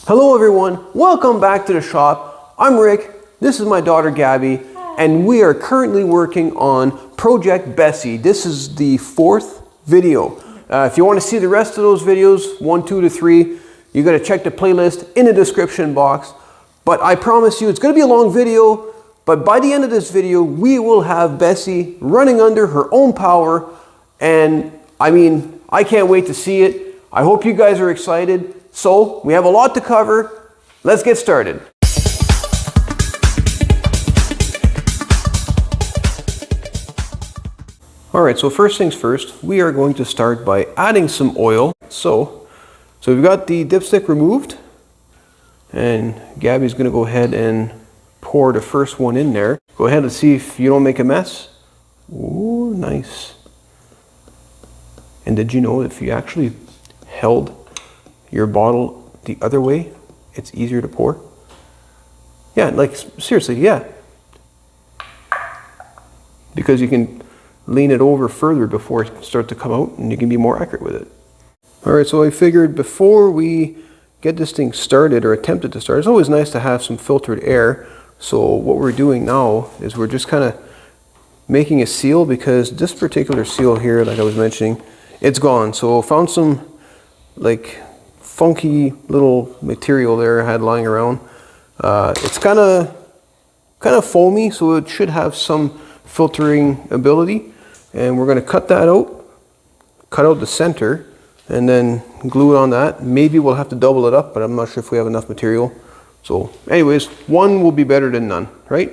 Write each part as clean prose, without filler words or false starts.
Hello everyone, welcome back to the shop. I'm Rick, this is my daughter Gabby, and we are currently working on Project Bessy. This is the 4th video. If you want to see the rest of those videos, 1, 2 to 3, you got to check the playlist in the description box. But I promise you, it's going to be a long video, but by the end of this video, we will have Bessy running under her own power. And I mean, I can't wait to see it. I hope you guys are excited. So we have a lot to cover. Let's get started. All right, so first things first, we are going to start by adding some oil. So we've got the dipstick removed, and Gabby's going to go ahead and pour the first one in there. Go ahead and see if you don't make a mess. Ooh, nice. And did you know if you actually held your bottle the other way, it's easier to pour? Yeah, like seriously, yeah. Because you can lean it over further before it starts to come out, and you can be more accurate with it. All right, so I figured before we get this thing started or attempted to start, it's always nice to have some filtered air. So what we're doing now is we're just kind of making a seal, because this particular seal here, like I was mentioning, it's gone. So found some like funky little material there I had lying around. It's kind of foamy, so it should have some filtering ability, and we're going to cut that out, cut out the center, and then glue it on that. Maybe we'll have to double it up, but I'm not sure if we have enough material. So anyways, one will be better than none, right?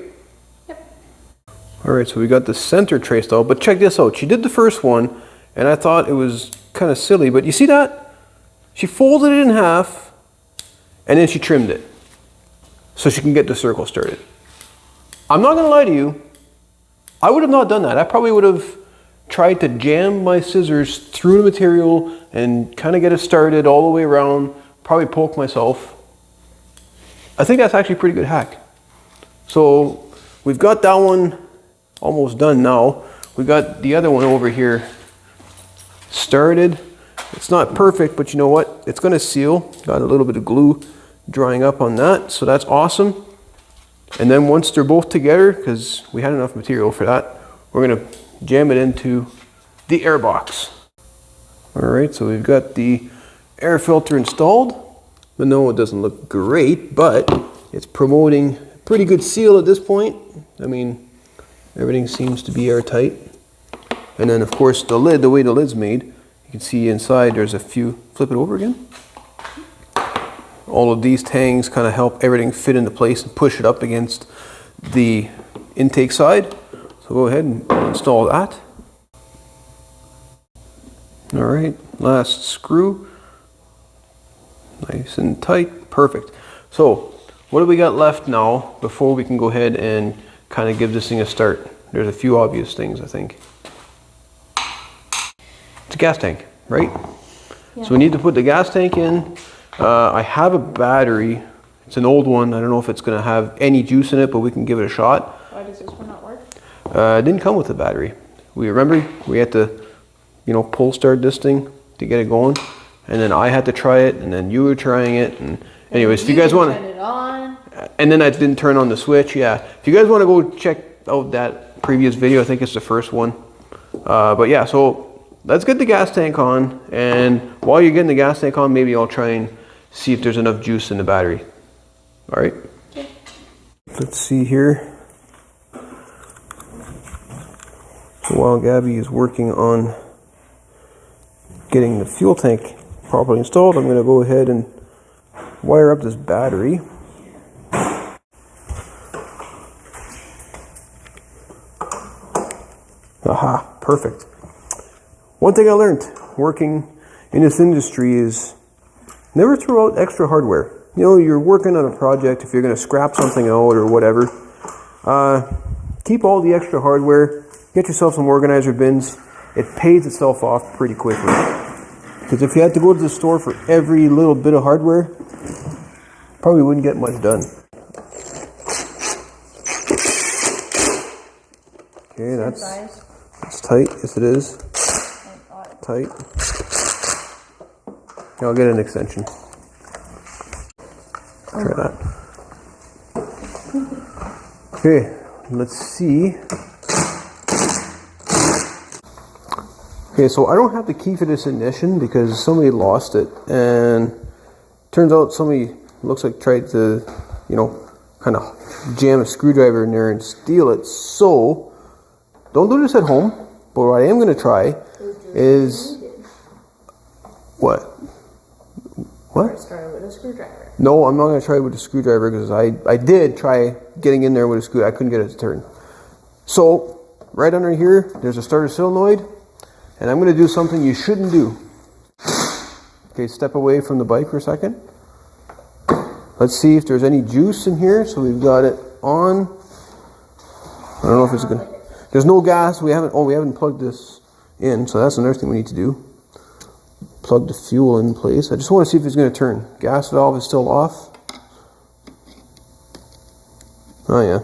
Yep. All right, so we got the center traced out, but check this out. She did the first one, and I thought it was kind of silly, but you see that? She folded it in half, and then she trimmed it so she can get the circle started. I'm not going to lie to you, I would have not done that. I probably would have tried to jam my scissors through the material and kind of get it started all the way around, probably poke myself. I think that's actually a pretty good hack. So we've got that one almost done now. We've got the other one over here started. It's not perfect, but you know what? It's going to seal. Got a little bit of glue drying up on that, so that's awesome. And then once they're both together, because we had enough material for that, we're going to jam it into the air box. All right, so we've got the air filter installed. I know it doesn't look great, but it's promoting a pretty good seal at this point. I mean, everything seems to be airtight. And then of course the lid, the way the lid's made, you can see inside there's a few, flip it over again. All of these tangs kind of help everything fit into place and push it up against the intake side. So go ahead and install that. All right, last screw. Nice and tight, perfect. So what do we got left now before we can go ahead and kind of give this thing a start? There's a few obvious things, I think. It's a gas tank, right? Yeah. So we need to put the gas tank in. I have a battery. It's an old one. I don't know if it's going to have any juice in it, but we can give it a shot. Why does this one not work? It didn't come with a battery. We had to, pull start this thing to get it going, and then I had to try it, and then you were trying it, and anyways, if you guys want to, turn it on, and then I didn't turn on the switch. Yeah, if you guys want to go check out that previous video, I think it's the first one. But yeah, so let's get the gas tank on, and while you're getting the gas tank on, maybe I'll try and see if there's enough juice in the battery. All right. Okay. Let's see here. So while Gabby is working on getting the fuel tank properly installed, I'm going to go ahead and wire up this battery. Aha, perfect. One thing I learned working in this industry is never throw out extra hardware. You're working on a project, if you're going to scrap something out or whatever, keep all the extra hardware, get yourself some organizer bins. It pays itself off pretty quickly. Because if you had to go to the store for every little bit of hardware, probably wouldn't get much done. Okay, that's tight. Yes, it is. Tight. I'll get an extension. Try that. Okay, let's see. Okay, so I don't have the key for this ignition because somebody lost it, and turns out somebody looks like tried to, you know, kind of jam a screwdriver in there and steal it. So don't do this at home. But what I am going to try is what? Try with a screwdriver. No, I'm not going to try with a screwdriver because I did try getting in there with a screw. I couldn't get it to turn. So right under here, there's a starter solenoid. And I'm going to do something you shouldn't do. Okay, step away from the bike for a second. Let's see if there's any juice in here. So we've got it on. I don't know if it's good. There's no gas. We haven't plugged this in. So that's another thing we need to do. Plug the fuel in place. I just want to see if it's going to turn. Gas valve is still off. Oh yeah.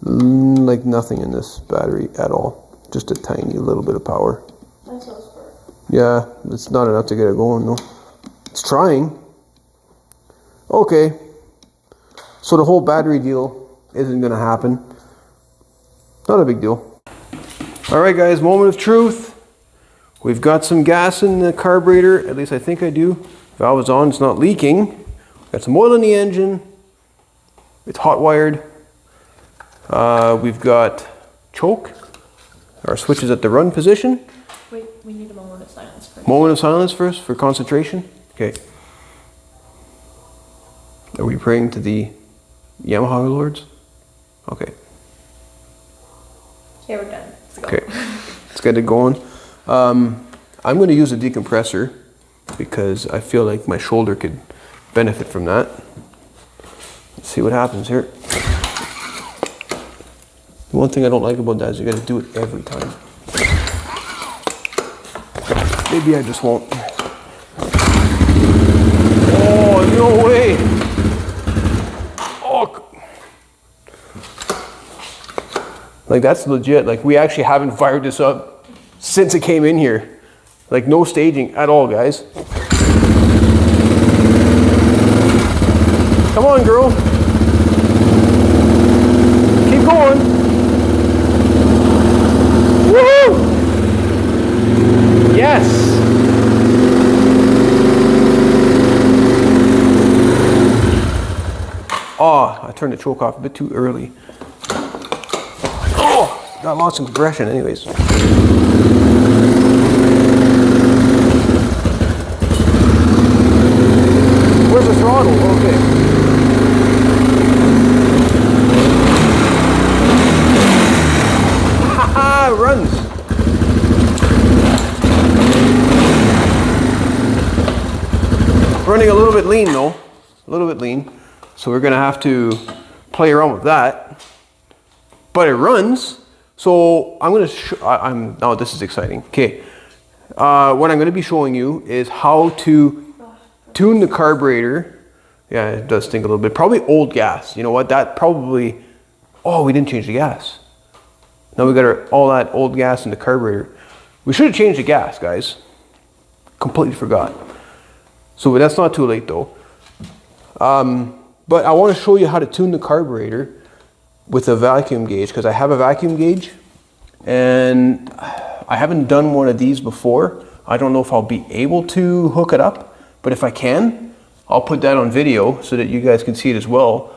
Like nothing in this battery at all. Just a tiny little bit of power. That's so smart. Yeah, it's not enough to get it going, though. It's trying. Okay. So the whole battery deal isn't going to happen. Not a big deal. Alright guys, moment of truth. We've got some gas in the carburetor. At least I think I do. Valve is on, it's not leaking. Got some oil in the engine. It's hot wired. We've got choke. Our switch is at the run position. Wait, we need a moment of silence first. Moment of silence first for concentration. Okay. Are we praying to the Yamaha lords? Okay. Okay, we're done. Let's go. Okay. Let's get it going. I'm going to use a decompressor because I feel like my shoulder could benefit from that. Let's see what happens here. The one thing I don't like about that is you got to do it every time. Maybe I just won't. Oh, no way! Oh, like that's legit. Like we actually haven't fired this up since it came in here. Like no staging at all, guys. Come on, girl. Keep going. Woo! Yes! Oh, I turned the choke off a bit too early. Oh, got lost in compression anyways. Where's the throttle? Okay. Haha, runs. Running a little bit lean though, a little bit lean. So we're gonna have to play around with that. But it runs. So I'm gonna, oh, this is exciting. Okay, what I'm gonna be showing you is how to tune the carburetor. Yeah, it does stink a little bit. Probably old gas. You know what? That probably, oh, we didn't change the gas. Now we got all that old gas in the carburetor. We should have changed the gas, guys. Completely forgot. So that's not too late though. But I want to show you how to tune the carburetor with a vacuum gauge because I have a vacuum gauge and I haven't done one of these before. I don't know if I'll be able to hook it up, but if I can, I'll put that on video so that you guys can see it as well,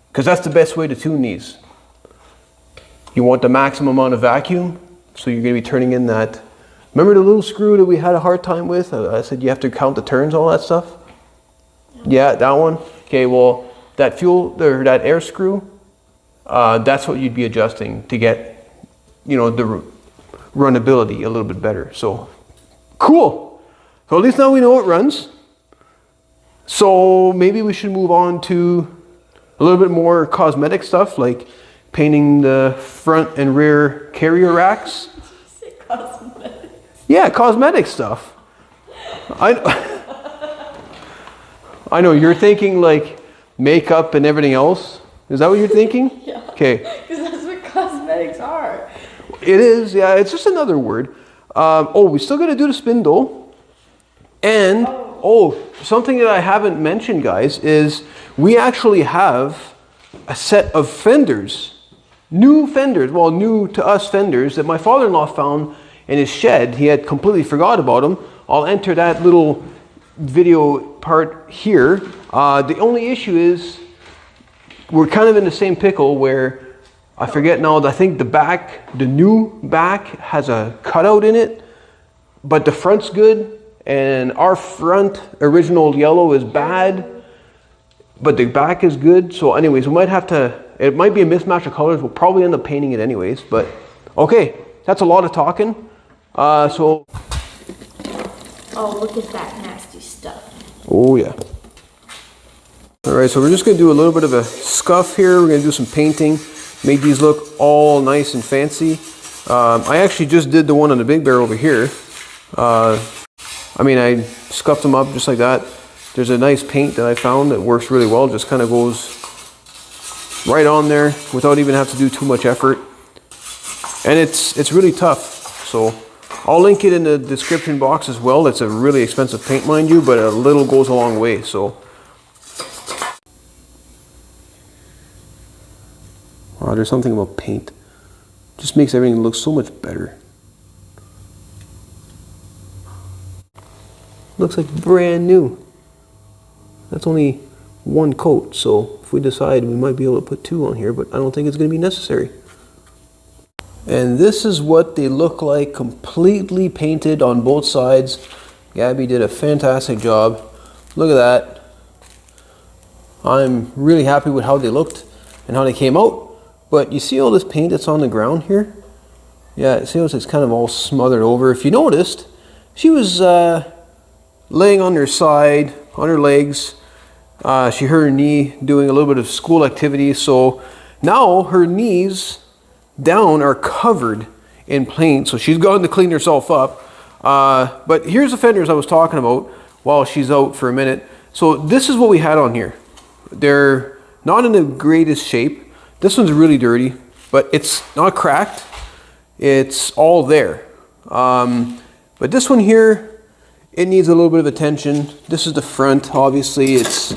because that's the best way to tune these. You want the maximum amount of vacuum, so you're going to be turning in that. Remember the little screw that we had a hard time with? I said you have to count the turns, all that stuff? Yeah, that one? Okay, well, that fuel, or that air screw, that's what you'd be adjusting to get, you know, the runnability a little bit better. So, cool. So at least now we know it runs. So maybe we should move on to a little bit more cosmetic stuff, like painting the front and rear carrier racks. Cosmetic. Yeah, cosmetic stuff. I know you're thinking like makeup and everything else. Is that what you're thinking? Yeah. Okay. Because that's what cosmetics are. It is, yeah. It's just another word. Oh, we still got to do the spindle. And Oh, Oh, something that I haven't mentioned, guys, is we actually have a set of fenders. New fenders, well, new to us fenders that my father-in-law found in his shed. He had completely forgot about them. I'll enter that little video part here. The only issue is we're kind of in the same pickle where I forget now, I think the new back has a cutout in it, but the front's good, and our front original yellow is bad, but the back is good. So anyways, we might have to, it might be a mismatch of colors. We'll probably end up painting it anyways, but okay, that's a lot of talking. Oh, look at that nasty stuff. Oh yeah. All right, so we're just gonna do a little bit of a scuff here. We're gonna do some painting, make these look all nice and fancy. I actually just did the one on the big bear over here. I mean, I scuffed them up just like that. There's a nice paint that I found that works really well. Just kind of goes right on there without even have to do too much effort. And it's really tough. So I'll link it in the description box as well. It's a really expensive paint, mind you, but a little goes a long way. So, wow, there's something about paint. Just makes everything look so much better. Looks like brand new. That's only one coat, so if we decide, we might be able to put two on here, but I don't think it's going to be necessary. And this is what they look like, completely painted on both sides. Gabby did a fantastic job. Look at that. I'm really happy with how they looked and how they came out. But you see all this paint that's on the ground here? Yeah, see how it's kind of all smothered over. If you noticed, she was laying on her side, on her legs. She hurt her knee doing a little bit of school activity, so now her knees down are covered in paint, so she's going to clean herself up. But here's the fenders I was talking about while she's out for a minute. So this is what we had on here. They're not in the greatest shape. This one's really dirty, but it's not cracked. It's all there. But this one here, it needs a little bit of attention. This is the front, obviously. It's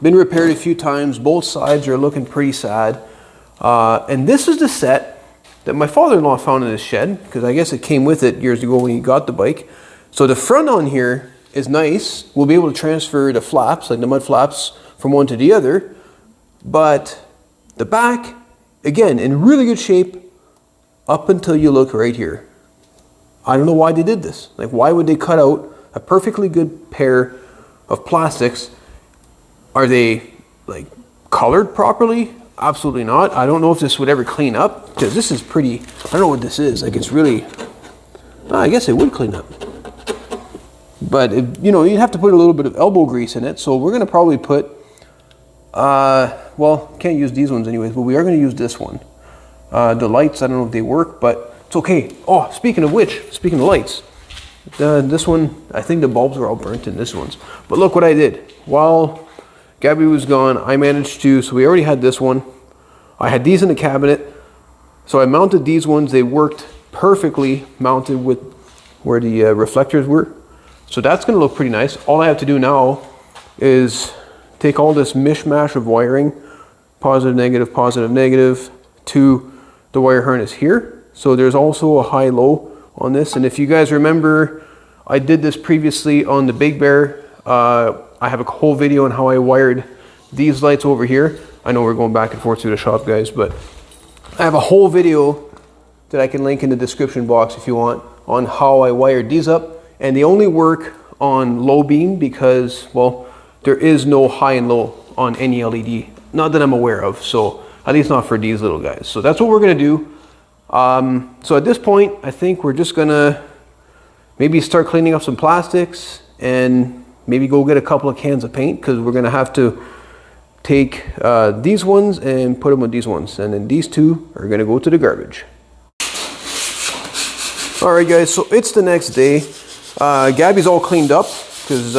been repaired a few times. Both sides are looking pretty sad. And this is the set that my father-in-law found in his shed, because I guess it came with it years ago when he got the bike. So the front on here is nice. We'll be able to transfer the flaps, like the mud flaps, from one to the other. But the back, again, in really good shape up until you look right here. I don't know why they did this. Like, why would they cut out a perfectly good pair of plastics? Are they like colored properly? Absolutely not. I don't know if this would ever clean up, because this is pretty, I don't know what this is. Like, it's really, I guess it would clean up. But, you know, you'd have to put a little bit of elbow grease in it. So we're going to probably put, well, can't use these ones anyways, but we are going to use this one. The lights, I don't know if they work, but it's okay. Oh, speaking of which, speaking of lights, this one, I think the bulbs are all burnt in this one's. But look what I did. While Gabby was gone, I managed to, so we already had this one. I had these in the cabinet. So I mounted these ones. They worked perfectly mounted with where the reflectors were. So that's going to look pretty nice. All I have to do now is take all this mishmash of wiring, positive, negative, to the wire harness here. So there's also a high-low on this. And if you guys remember, I did this previously on the Big Bear. I have a whole video on how I wired these lights over here. I know we're going back and forth to the shop, guys, but I have a whole video that I can link in the description box if you want on how I wired these up. And they only work on low beam because, well, there is no high and low on any LED. Not that I'm aware of, so at least not for these little guys. So that's what we're gonna do. So at this point, I think we're just gonna maybe start cleaning up some plastics and maybe go get a couple of cans of paint, because we're gonna have to take these ones and put them with these ones, and then these two are gonna go to the garbage. All right, guys, so it's the next day. Gabby's all cleaned up because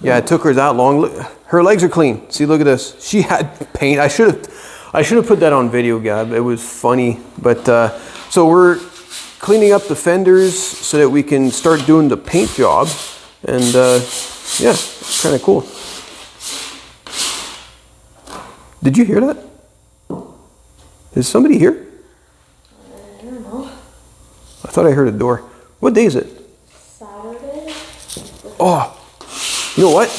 yeah, it took her that long. Look, her legs are clean. See, look at this. She had paint. I should have put that on video, Gab. It was funny. But so we're cleaning up the fenders so that we can start doing the paint job. And Yeah, kind of cool. Did you hear that? Is somebody here? I don't know. I thought I heard a door. What day is it? Saturday? Oh, you know what?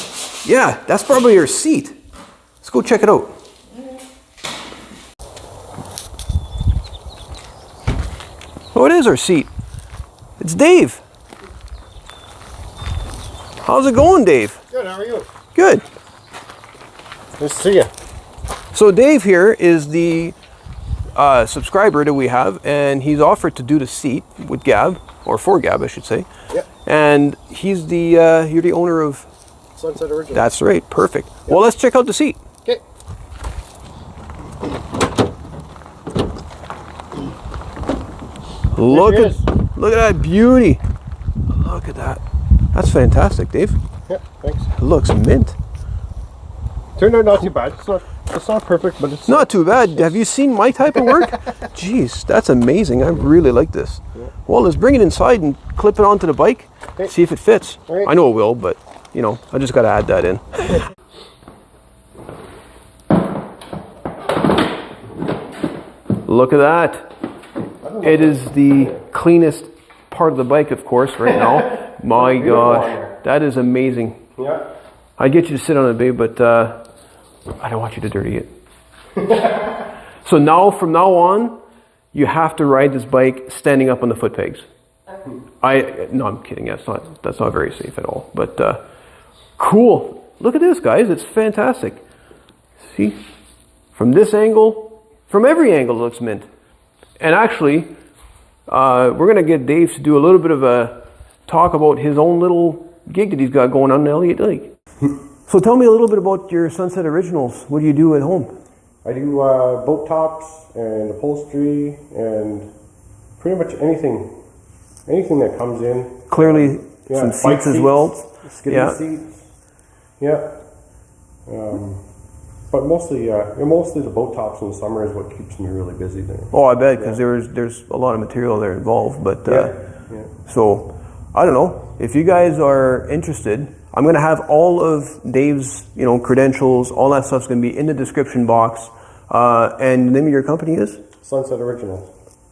Yeah, that's probably your seat. Let's go check it out. Oh, it is our seat. It's Dave. How's it going, Dave? Good, how are you? Good. Nice to see you. So Dave here is the subscriber that we have, and he's offered to do the seat with Gab, or for Gab, I should say. Yep. And he's the, you're the owner of... Sunset Original. That's right, perfect. Yep. Well, let's check out the seat. Okay. Look at that beauty. Look at that. That's fantastic, Dave. Yep, thanks. It looks mint. Turned out not too bad. It's not perfect, but it's not too bad. Have you seen my type of work? Jeez, that's amazing. I really like this. Yeah. Well, let's bring it inside and clip it onto the bike. Okay. See if it fits. Right. I know it will, but you know, I just got to add that in. Look at that. It is the cleanest part of the bike, of course, right now. My gosh, that is amazing. Yeah. I'd get you to sit on it, babe, but I don't want you to dirty it. So now, from now on, you have to ride this bike standing up on the foot pegs. No, I'm kidding. That's not very safe at all. But cool. Look at this, guys. It's fantastic. See, from this angle, from every angle, it looks mint. And actually, we're going to get Dave to do a little bit of a talk about his own little gig that he's got going on in Elliott Lake. So tell me a little bit about your Sunset Originals. What do you do at home? I do boat tops and upholstery and pretty much anything that comes in. Clearly, some seats as well. Skidding seats. Yeah. But mostly the boat tops in the summer is what keeps me really busy there. Oh, I bet, because there's a lot of material there involved. But so I don't know if you guys are interested. I'm going to have all of Dave's, credentials, all that stuff's going to be in the description box. And the name of your company is? Sunset Originals.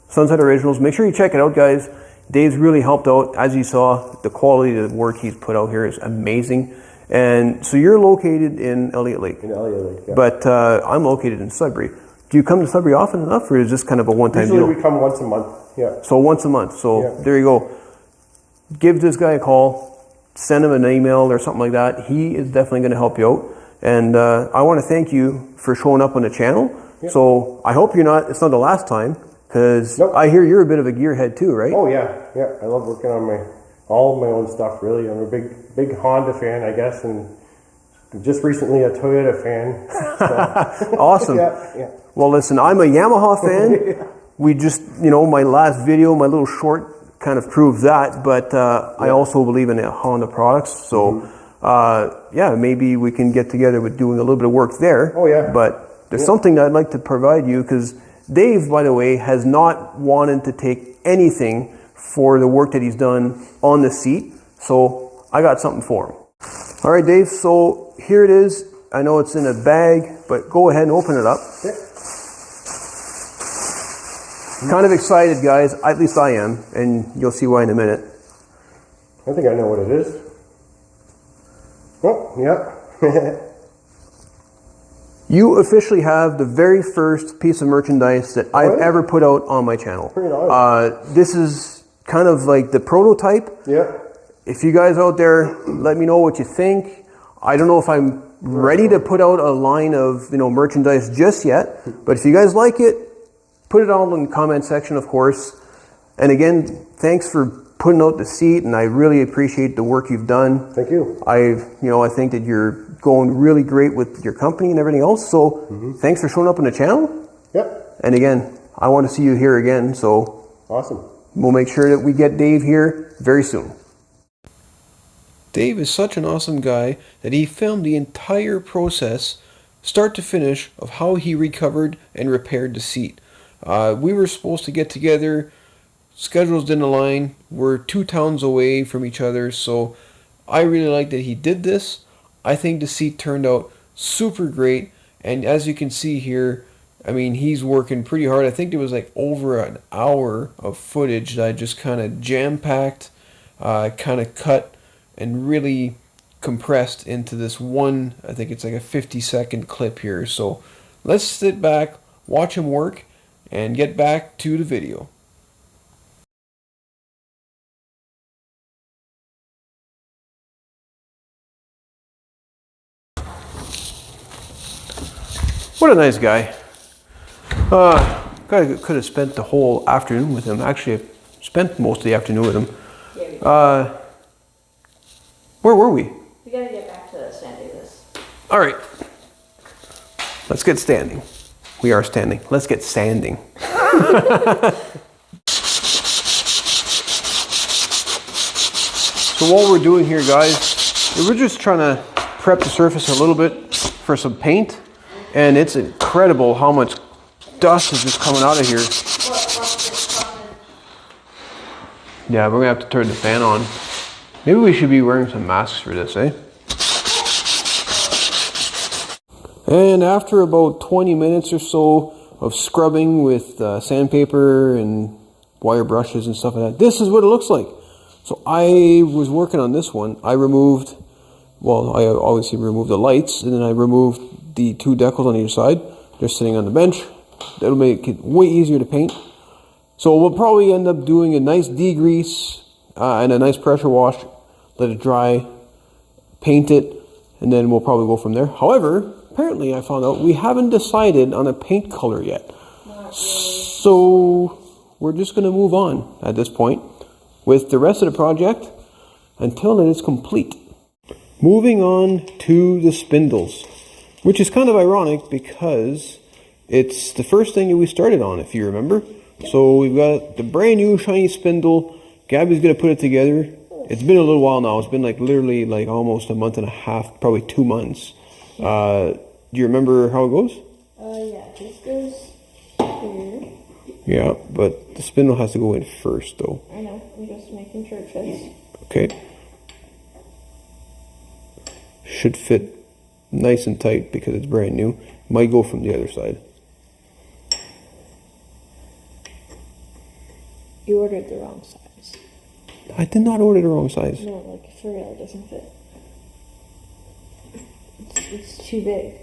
Sunset Originals. Make sure you check it out, guys. Dave's really helped out. As you saw, the quality of the work he's put out here is amazing. And so you're located in Elliott Lake. In Elliott Lake, yeah. But I'm located in Sudbury. Do you come to Sudbury often enough, or is this kind of a one-time deal? Usually we come once a month, yeah. So once a month. So there you go. Give this guy a call. Send him an email or something like that. He is definitely going to help you out. And I want to thank you for showing up on the channel. Yep. So I hope it's not the last time, because I hear you're a bit of a gearhead too, right? Oh yeah. I love working on all of my own stuff, really. I'm a big Honda fan, I guess, and just recently a Toyota fan. So. Awesome. Yeah. Well, listen, I'm a Yamaha fan. We just, my last video, my little short kind of proves that, but I also believe in Honda products. So, maybe we can get together with doing a little bit of work there. Oh, yeah. But there's something that I'd like to provide you, because Dave, by the way, has not wanted to take anything for the work that he's done on the seat. So I got something for him. All right, Dave, so here it is. I know it's in a bag, but go ahead and open it up. Okay. Kind of excited, guys. At least I am, and you'll see why in a minute. I think I know what it is. Oh, yeah. You officially have the very first piece of merchandise that I've ever put out on my channel. Pretty nice. This is kind of like the prototype. Yeah. If you guys out there, let me know what you think. I don't know if I'm ready to put out a line of merchandise just yet, but if you guys like it, put it all in the comment section, of course. And again, thanks for putting out the seat, and I really appreciate the work you've done. Thank you. I think that you're going really great with your company and everything else. So thanks for showing up on the channel. Yep. And again, I want to see you here again. So awesome. We'll make sure that we get Dave here very soon. Dave is such an awesome guy that he filmed the entire process, start to finish, of how he recovered and repaired the seat. We were supposed to get together, schedules didn't align, we're 2 towns away from each other, so I really like that he did this. I think the seat turned out super great. And as you can see here, I mean, he's working pretty hard. I think there was like over an hour of footage that I just kind of jam-packed, kind of cut, and really compressed into this one, I think it's like a 50-second clip here. So let's sit back, watch him work, and get back to the video. What a nice guy. Could have spent the whole afternoon with him. Actually, I spent most of the afternoon with him. Where were we? We gotta get back to standing this. All right. Let's get standing. We are standing. Let's get sanding. So what we're doing here, guys, we're just trying to prep the surface a little bit for some paint. And it's incredible how much dust is just coming out of here. Yeah, we're gonna have to turn the fan on. Maybe we should be wearing some masks for this, eh? And after about 20 minutes or so of scrubbing with sandpaper and wire brushes and stuff like that, this is what it looks like. So I was working on this one. I removed, well, I obviously removed the lights, and then I removed the 2 decals on each side. They're sitting on the bench. That'll make it way easier to paint. So we'll probably end up doing a nice degrease and a nice pressure wash, let it dry, paint it, and then we'll probably go from there. However, apparently I found out we haven't decided on a paint color yet. So we're just going to move on at this point with the rest of the project until it is complete. Moving on to the spindles, which is kind of ironic because it's the first thing that we started on, if you remember. So we've got the brand new shiny spindle. Gabby's going to put it together. It's been a little while now. It's been like literally like almost a month and a half, probably 2 months. Do you remember how it goes? Yeah, this goes here. Yeah, but the spindle has to go in first though. I know, I'm just making sure it fits. Okay. Should fit nice and tight because it's brand new. Might go from the other side. You ordered the wrong size. I did not order the wrong size. No, like for real, it doesn't fit. It's too big.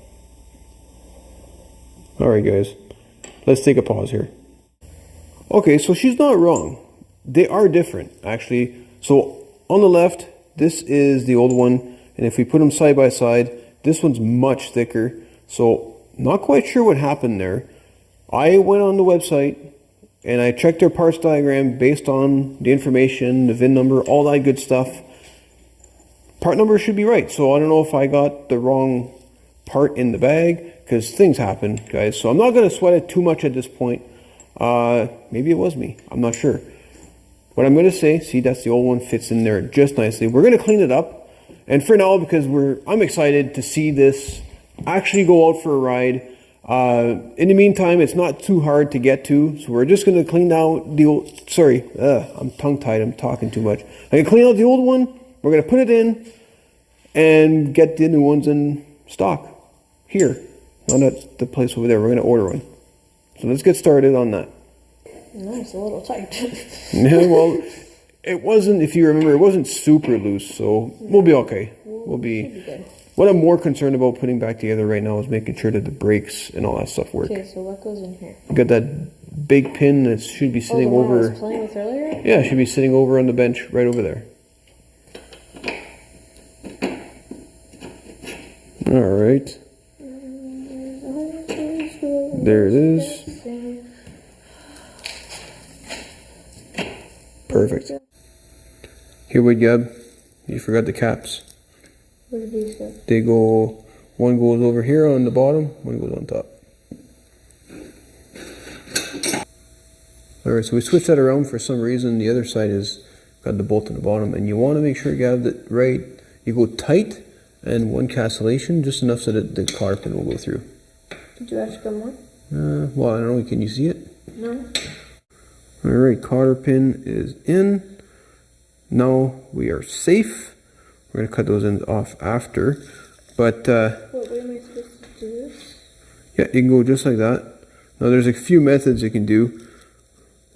Alright guys, let's take a pause here. Okay, so she's not wrong. They are different, actually. So on the left, this is the old one, and if we put them side by side, this one's much thicker. So not quite sure what happened there. I went on the website and I checked their parts diagram based on the information, the VIN number, all that good stuff. Part number should be right. So I don't know if I got the wrong part in the bag, because things happen, guys. So I'm not going to sweat it too much at this point. Maybe it was me. I'm not sure. What I'm going to say, see, that's the old one, fits in there just nicely. We're going to clean it up. And for now, because I'm excited to see this actually go out for a ride. In the meantime, it's not too hard to get to, so we're just going to clean out the old, I'm tongue-tied, I'm talking too much. I'm going to clean out the old one, we're going to put it in, and get the new ones in stock. Here, not at the place over there, we're going to order one. So let's get started on that. No, it's a little tight. Yeah, well, it wasn't, if you remember, it wasn't super loose, so we'll be okay. We'll be good. What I'm more concerned about putting back together right now is making sure that the brakes and all that stuff work. Okay, so what goes in here? Got that big pin that should be sitting the one over. I was playing with earlier? Yeah, it should be sitting over on the bench right over there. All right. There it is. Perfect. Here we go. You forgot the caps. Where did these go? They go, one goes over here on the bottom, one goes on top. Alright, so we switched that around for some reason. The other side has got the bolt on the bottom, and you want to make sure you have it right. You go tight and one cancellation, just enough so that the collar pin will go through. Did you have to go more? Well, I don't know, can you see it? No. Alright, collar pin is in. Now we are safe. We're going to cut those ends off after. But What way am I supposed to do this? yeah, you can go just like that. Now there's a few methods you can do.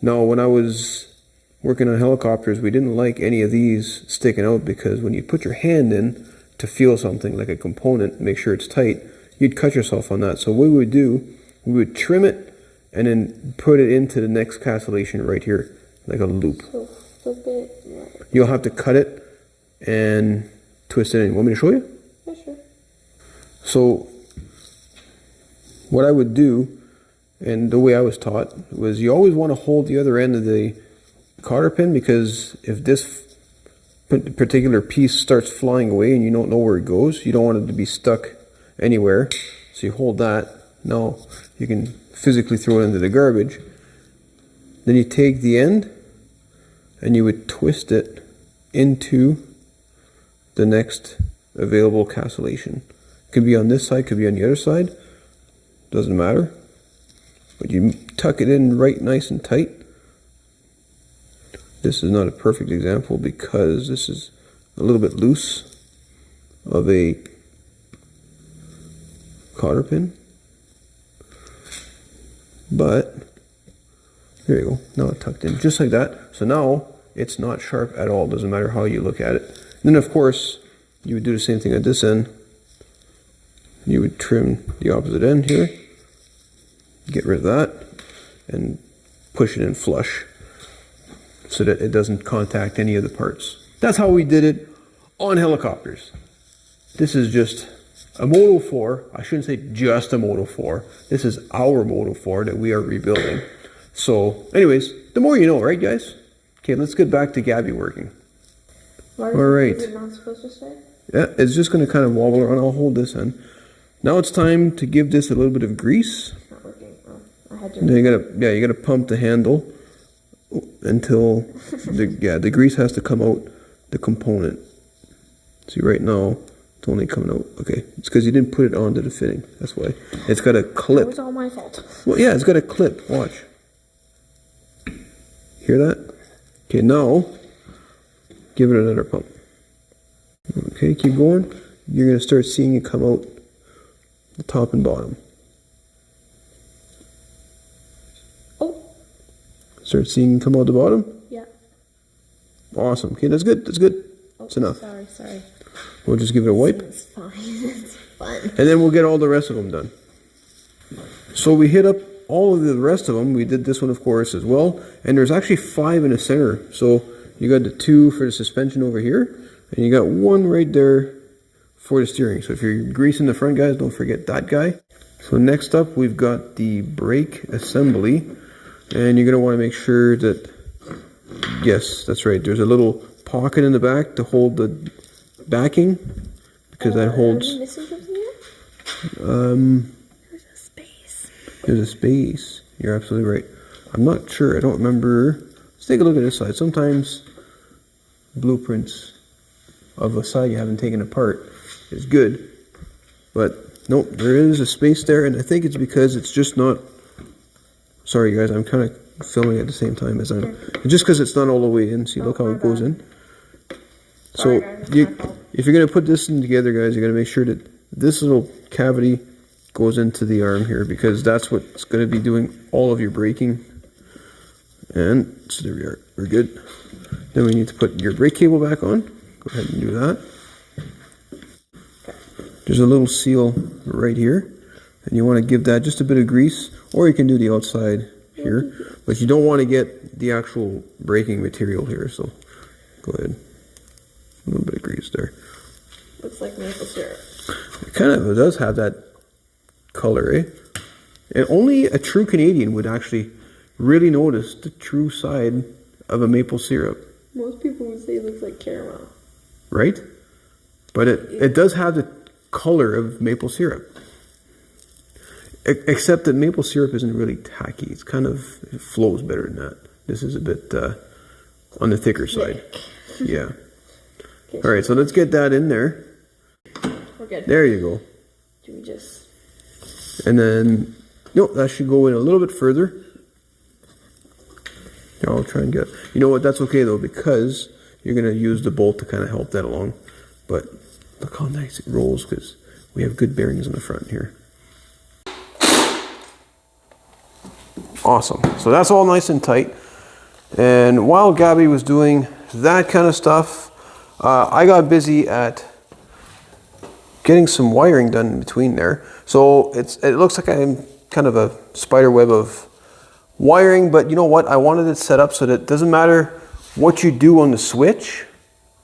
Now when I was working on helicopters, we didn't like any of these sticking out because when you put your hand in to feel something like a component, make sure it's tight, you'd cut yourself on that. So what we would do, we would trim it and then put it into the next castellation right here, like a loop. So flip it. Right. You'll have to cut it and twist it in. Want me to show you? Yeah, sure. So what I would do, and the way I was taught, was you always want to hold the other end of the cotter pin, because if this particular piece starts flying away and you don't know where it goes, you don't want it to be stuck anywhere. So you hold that. Now you can physically throw it into the garbage. Then you take the end and you would twist it into the next available castellation. Could be on this side, could be on the other side, doesn't matter. But you tuck it in right nice and tight. This is not a perfect example because this is a little bit loose of a cotter pin. But there you go, now it's tucked in just like that. So now it's not sharp at all, doesn't matter how you look at it. And then of course you would do the same thing at this end. You would trim the opposite end here, get rid of that, and push it in flush so that it doesn't contact any of the parts. That's how we did it on helicopters. This is just a Moto 4. I shouldn't say just a Moto 4. This is our Moto 4 that we are rebuilding. So anyways, the more you know, right guys? Okay, let's get back to Gabby working. All right. Is it not supposed to stay? Yeah, it's just going to kind of wobble around. I'll hold this end. Now it's time to give this a little bit of grease. It's not working. Oh, I had to. Now you gotta pump the handle until the grease has to come out the component. See, right now it's only coming out. Okay, it's because you didn't put it onto the fitting. That's why. It's got a It clip. was all my fault. Well, yeah, it's got a clip. Watch. Hear that? Okay, now give it another pump. Okay, keep going. You're gonna start seeing it come out the top and bottom. Oh. Start seeing it come out the bottom. Yeah. Awesome. Okay, that's good. That's good. Oh, That's enough. Sorry. We'll just give it a wipe. It's fine. It's fun. And then we'll get all the rest of them done. So we hit up all of the rest of them. We did this one, of course, as well. And there's actually 5 in the center. So you got the 2 for the suspension over here. And you got 1 right there for the steering. So if you're greasing the front, guys, don't forget that guy. So next up, we've got the brake assembly. And you're going to want to make sure that, yes, that's right. There's a little pocket in the back to hold the backing. Because that holds... Are we missing something here? There's a space. There's a space. You're absolutely right. I'm not sure. I don't remember. Let's take a look at this side. Sometimes blueprints of a side you haven't taken apart is good. But nope, there is a space there, and I think it's because it's just not... Sorry guys, I'm kind of filming at the same time as I'm... Just because it's not all the way in. See, look how it goes in. So, Sorry, guys, if you're going to put this in together, guys, you got to make sure that this little cavity goes into the arm here, because that's what's going to be doing all of your braking. And so there we are. We're good. Then we need to put your brake cable back on. Go ahead and do that. There's a little seal right here, and you want to give that just a bit of grease, or you can do the outside here, but you don't want to get the actual braking material here, so go ahead. A little bit of grease there. Looks like maple syrup. It kind of does have that color, eh? And only a true Canadian would actually really notice the true side of a maple syrup. Most people would say it looks like caramel. Right? But it does have the color of maple syrup. Except that maple syrup isn't really tacky. It's kind of, it flows better than that. This is a bit on the thicker side. Yeah. Okay, Alright, so let's get that in there. we're good. There you go. Do we just... And then, no, that should go in a little bit further. I'll try and get... You know what, that's okay though, because you're going to use the bolt to kind of help that along. But look how nice it rolls because we have good bearings in the front here. Awesome. So that's all nice and tight. And while Gabby was doing that kind of stuff, I got busy at getting some wiring done in between there. So it looks like I'm kind of a spider web of wiring, but you know what? I wanted it set up so that it doesn't matter what you do on the switch,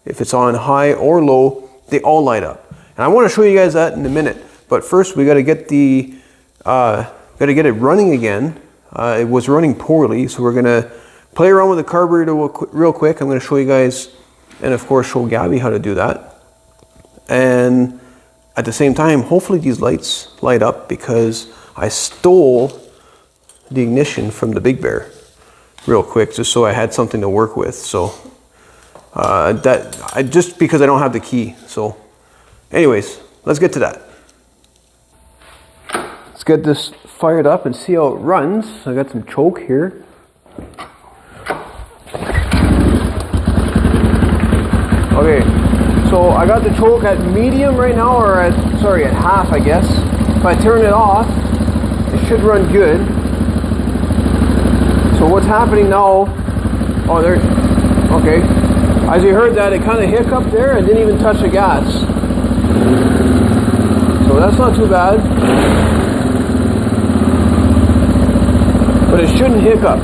if it's on high or low, they all light up. And I want to show you guys that in a minute. But first, we got to get it running again. It was running poorly, so we're gonna play around with the carburetor real quick. I'm gonna show you guys, and of course show Gabby how to do that. And at the same time, hopefully these lights light up because I stole the ignition from the Big Bear real quick, just so I had something to work with. So just because I don't have the key. So anyways, let's get to that. Let's get this fired up and see how it runs. I got some choke here. Okay, so I got the choke at medium right now, or at half, I guess. If I turn it off, it should run good. So what's happening now? Oh, there. Okay. As you heard that, it kind of hiccuped there and didn't even touch the gas. So that's not too bad. But it shouldn't hiccup.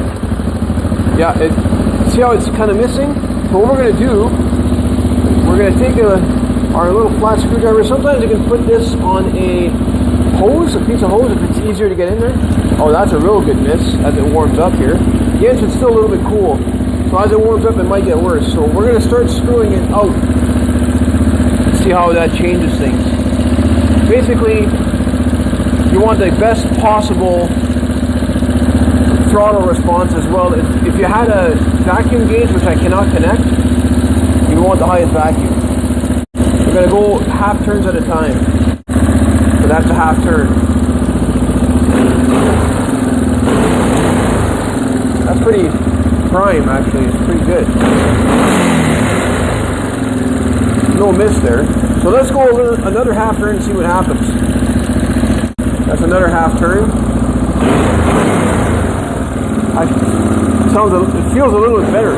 Yeah, see how it's kind of missing? So what we're going to do, we're going to take our little flat screwdriver. Sometimes you can put this on a hose, a piece of hose, if it's easier to get in there. Oh, that's a real good miss as it warms up here. The engine's still a little bit cool. So as it warms up, it might get worse. So we're going to start screwing it out. See how that changes things. Basically, you want the best possible throttle response as well. If you had a vacuum gauge, which I cannot connect, you want the highest vacuum. We're going to go half turns at a time. So that's a half turn. That's pretty prime, actually. It's pretty good. No miss there. So let's go another half turn and see what happens. That's another half turn. It feels a little bit better.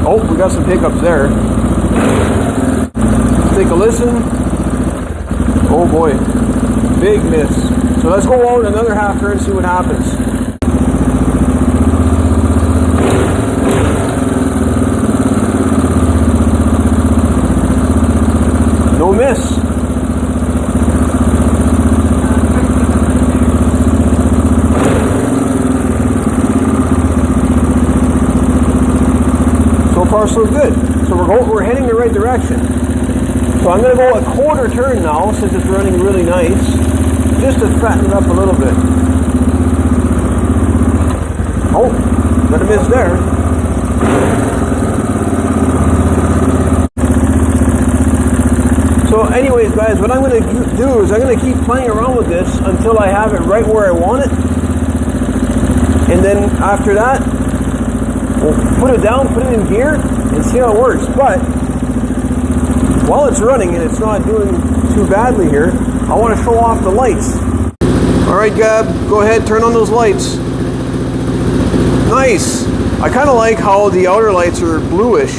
Oh, we got some hiccups there. Let's take a listen. Oh boy, big miss. So let's go out another half turn and see what happens. No miss. So far so good. So we're heading the right direction. So I'm going to go a quarter turn now since it's running really nice, just to fatten it up a little bit. Oh, got a miss there. So anyways, guys, what I'm going to do is I'm going to keep playing around with this until I have it right where I want it. And then after that, we'll put it down, put it in gear, and see how it works. But while it's running and it's not doing too badly here, I want to show off the lights. All right, Gab, go ahead, turn on those lights. Nice. I kind of like how the outer lights are bluish.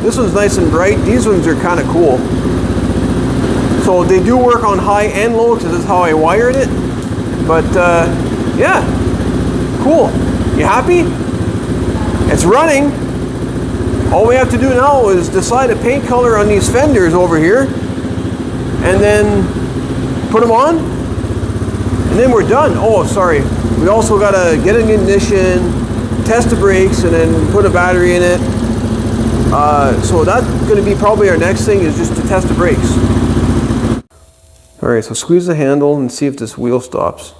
This one's nice and bright. These ones are kind of cool. So they do work on high and low because that's how I wired it. But yeah, cool. You happy? It's running. All we have to do now is decide a paint color on these fenders over here and then put them on and then we're done. Oh, sorry. We also got to get an ignition, test the brakes, and then put a battery in it. So that's going to be probably our next thing, is just to test the brakes. Alright, so squeeze the handle and see if this wheel stops.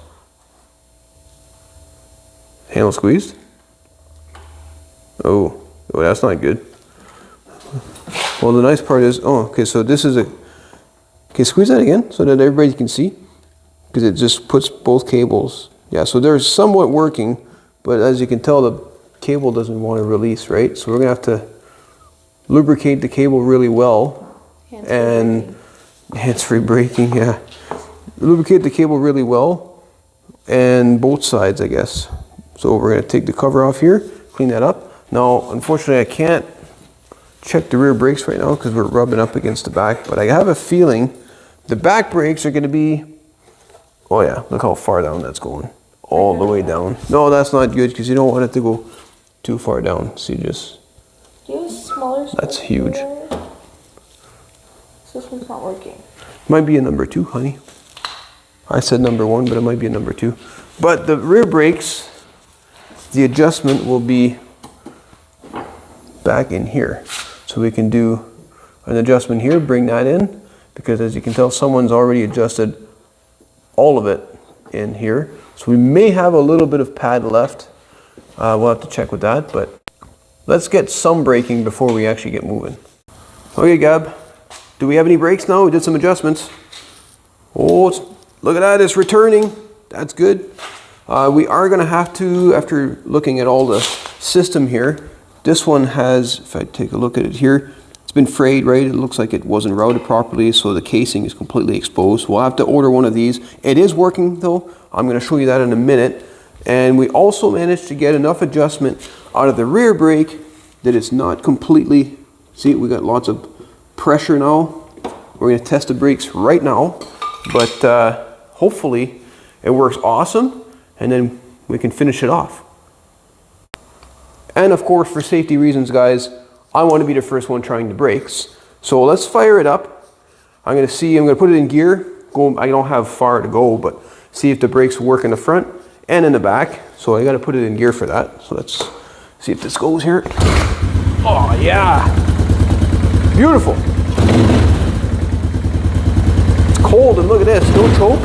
Handle squeezed? Oh, that's not good. Well, the nice part is, oh, okay, so this is okay, squeeze that again so that everybody can see. Because it just puts both cables Yeah, so they're somewhat working, but as you can tell, the cable doesn't want to release, right? So we're gonna have to lubricate the cable really well. Hands-free braking, yeah. Lubricate the cable really well, and both sides, I guess. So we're gonna take the cover off here, clean that up. Now, unfortunately, I can't check the rear brakes right now because we're rubbing up against the back, but I have a feeling the back brakes are gonna be, oh yeah, look how far down that's going. All the way down. No, that's not good because you don't want it to go too far down. So you just, do you have a smaller that's huge. So this one's not working. Might be a number 2, honey. I said number 1, but it might be a number 2. But the rear brakes, the adjustment will be back in here. So we can do an adjustment here, bring that in, because as you can tell, someone's already adjusted all of it in here. So we may have a little bit of pad left. We'll have to check with that, but let's get some braking before we actually get moving. Okay, Gab, do we have any brakes now? We did some adjustments. Oh, look at that, it's returning. That's good. We are gonna have to, after looking at all the system here, this one has, if I take a look at it here, it's been frayed, right? It looks like it wasn't routed properly, so the casing is completely exposed. We'll have to order one of these. It is working though. I'm going to show you that in a minute. And we also managed to get enough adjustment out of the rear brake that it's not completely, see, we got lots of pressure now. We're going to test the brakes right now, but hopefully it works awesome, and then we can finish it off. And of course, for safety reasons, guys, I want to be the first one trying the brakes. So let's fire it up. I'm going to put it in gear. I don't have far to go, but see if the brakes work in the front and in the back. So I got to put it in gear for that. So let's see if this goes here. Oh yeah, beautiful. It's cold, and look at this, no choke.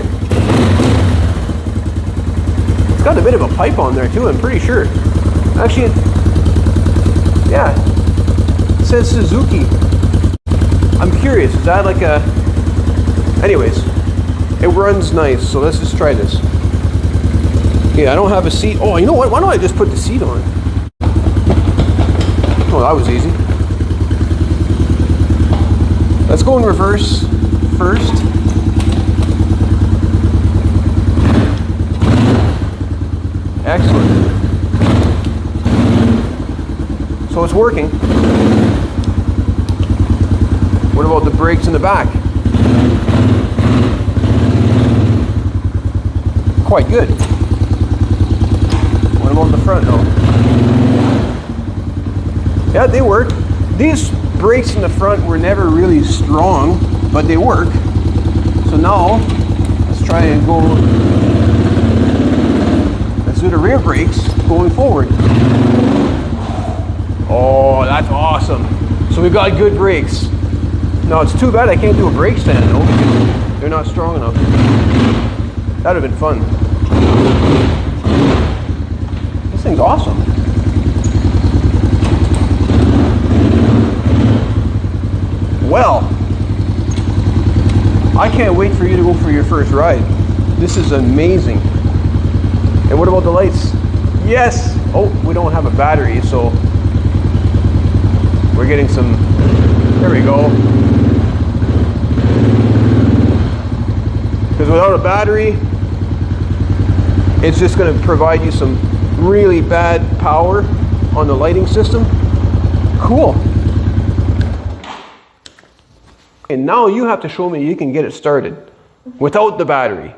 It's got a bit of a pipe on there too, I'm pretty sure. Actually, yeah, it says Suzuki. I'm curious, is that like a... Anyways, it runs nice, so let's just try this. Okay, I don't have a seat. Oh, you know what? Why don't I just put the seat on? Oh, that was easy. Let's go in reverse first. Excellent. So it's working. What about the brakes in the back? Quite good. What about the front though? Yeah, they work. These brakes in the front were never really strong, but they work. So now, let's try and go, let's do the rear brakes going forward. Oh, that's awesome. So we've got good brakes. Now it's too bad I can't do a brake stand though, because they're not strong enough. That would have been fun. This thing's awesome. Well, I can't wait for you to go for your first ride. This is amazing. And what about the lights? Yes! Oh, we don't have a battery, so we're getting some, there we go. Because without a battery, it's just going to provide you some really bad power on the lighting system. Cool. And now you have to show me you can get it started without the battery.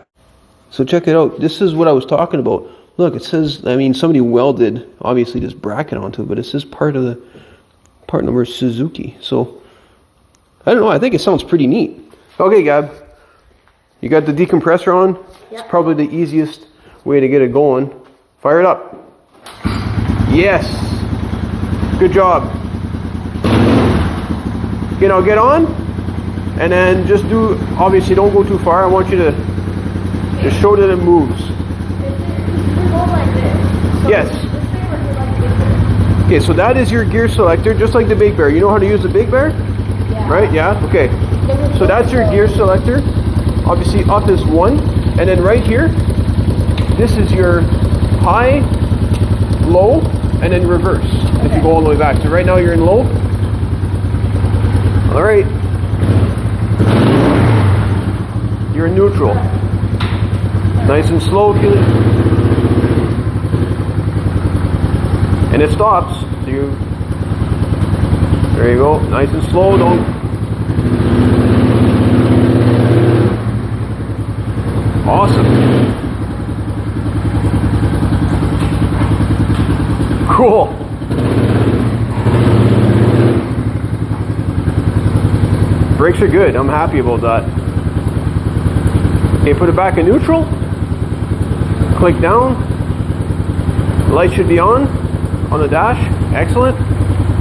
So check it out. This is what I was talking about. Look, it says, I mean, somebody welded, obviously, this bracket onto it, but it says part number Suzuki. So, I don't know, I think it sounds pretty neat. Okay, Gab, you got the decompressor on? Yep. It's probably the easiest way to get it going. Fire it up. Yes. Good job. Okay, now get on, and then just do, obviously don't go too far. I want you to just show that it moves. Yes. Okay, so that is your gear selector, just like the Big Bear. You know how to use the Big Bear? Yeah. Right? Yeah? Okay. So that's your gear selector. Obviously up is 1. And then right here, this is your high, low, and then reverse. If you go all the way back. So right now you're in low. All right. You're in neutral. Nice and slow, feel it. And it stops. So there you go. Nice and slow. Don't. Awesome. Cool. Brakes are good. I'm happy about that. Okay, put it back in neutral. Click down. The light should be on the dash. Excellent.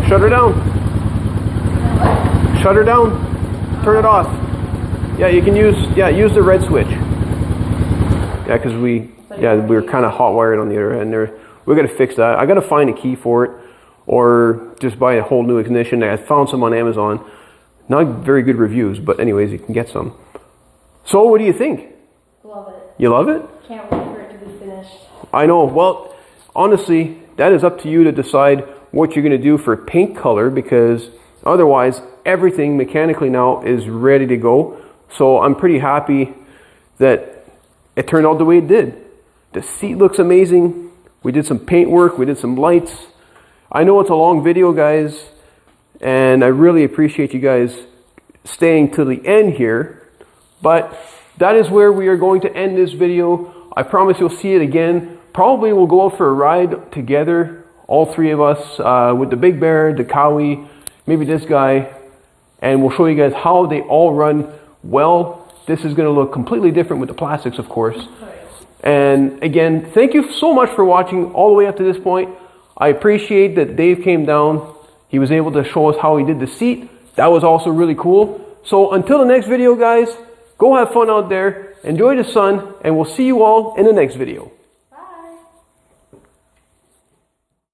Shut her down. Shut her down. Turn it off. Yeah, you can use the red switch. Yeah, because we were kind of hot wired on the other end there. We got to fix that. I got to find a key for it, or just buy a whole new ignition. I found some on Amazon. Not very good reviews, but anyways, you can get some. So, what do you think? Love it. You love it? Can't wait for it to be finished. I know. Well, honestly, that is up to you to decide what you're going to do for paint color, because otherwise, everything mechanically now is ready to go. So I'm pretty happy that it turned out the way it did. The seat looks amazing. We did some paint work. We did some lights. I know it's a long video, guys, and I really appreciate you guys staying till the end here. But that is where we are going to end this video. I promise you'll see it again. Probably we'll go out for a ride together, all three of us, with the Big Bear, the Cowie, maybe this guy, and we'll show you guys how they all run well. This is going to look completely different with the plastics, of course. And again, thank you so much for watching all the way up to this point. I appreciate that Dave came down. He was able to show us how he did the seat. That was also really cool. So until the next video, guys, go have fun out there, enjoy the sun, and we'll see you all in the next video.